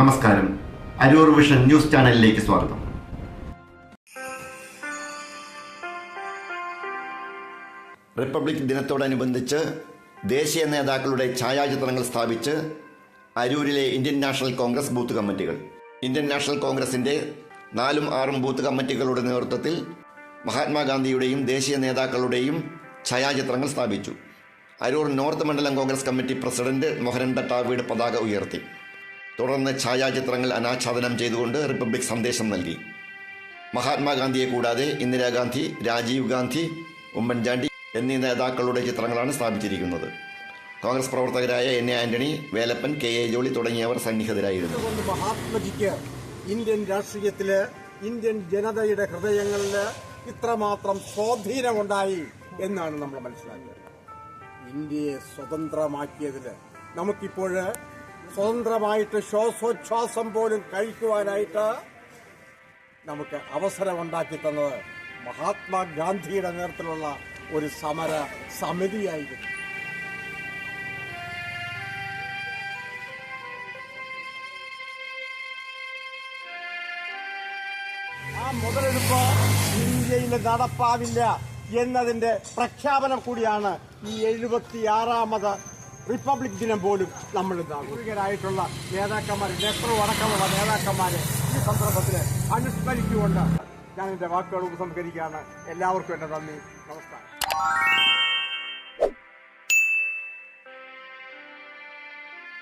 നമസ്കാരം. Aroor vision news ചാനലിലേക്ക് സ്വാഗതം. റിപ്പബ്ലിക് ദിനത്തോടനുബന്ധിച്ച് ദേശീയ നേതാക്കളുടെ ഛായാചിത്രങ്ങൾ സ്ഥാപിച്ച് അരൂരിലെ ഇന്ത്യൻ നാഷണൽ കോൺഗ്രസ് ബൂത്ത് കമ്മിറ്റികൾ. ഇന്ത്യൻ നാഷണൽ കോൺഗ്രസിൻ്റെ 4ഉം 6ഉം ബൂത്ത് കമ്മിറ്റികളുടെ നേതൃത്വത്തിൽ മഹാത്മാഗാന്ധിയുടെയും ദേശീയ നേതാക്കളുടെയും ഛായാചിത്രങ്ങൾ സ്ഥാപിച്ചു. അരൂർ നോർത്ത് മണ്ഡലം കോൺഗ്രസ് കമ്മിറ്റി പ്രസിഡന്റ് മോഹനൻ തട്ടാവീട് പതാക ഉയർത്തി. തുടർന്ന് ഛായാചിത്രങ്ങൾ അനാച്ഛാദനം ചെയ്തുകൊണ്ട് റിപ്പബ്ലിക് സന്ദേശം നൽകി. മഹാത്മാഗാന്ധിയെ കൂടാതെ ഇന്ദിരാഗാന്ധി, രാജീവ് ഗാന്ധി, ഉമ്മൻചാണ്ടി എന്നീ നേതാക്കളുടെ ചിത്രങ്ങളാണ് സ്ഥാപിച്ചിരിക്കുന്നത്. കോൺഗ്രസ് പ്രവർത്തകരായ N A Antony, Velappan, K A Jolly തുടങ്ങിയവർ സന്നിഹിതരായിരുന്നു. മഹാത്മജിക്ക് ഇന്ത്യൻ രാഷ്ട്രീയത്തില്, ഇന്ത്യൻ ജനതയുടെ ഹൃദയങ്ങളിൽ ഇത്രമാത്രം സ്വാധീനമുണ്ടായി എന്നാണ് നമ്മൾ മനസ്സിലാക്കിയത്. ഇന്ത്യയെ സ്വതന്ത്രമാക്കിയതിൽ നമുക്കിപ്പോൾ സ്വതന്ത്രമായിട്ട് ശ്വാസോച്ഛ്വാസം പോലും കഴിക്കുവാനായിട്ട് നമുക്ക് അവസരമുണ്ടാക്കി തന്നത് മഹാത്മാഗാന്ധിയുടെ നേതൃത്വത്തിലുള്ള ഒരു സമര സമിതിയായിരുന്നു. ആ മുതലെടുപ്പ് ഇന്ത്യയിൽ നടപ്പാവില്ല എന്നതിന്റെ പ്രഖ്യാപനം കൂടിയാണ് ഈ 76ാമത് റിപ്പബ്ലിക് ദിനം പോലും നമ്മൾ നാഗരികരായിട്ടുള്ള നേതാക്കന്മാർ, നെഹ്റു അടക്കമുള്ള നേതാക്കന്മാരെ ഈ സന്ദർഭത്തിൽ അനുസ്മരിച്ചുകൊണ്ട് ഞാൻ എന്റെ വാക്കുകൾ ഉപസംഹരിക്കുകയാണ്. എല്ലാവർക്കും എന്റെ നന്ദി, നമസ്കാരം.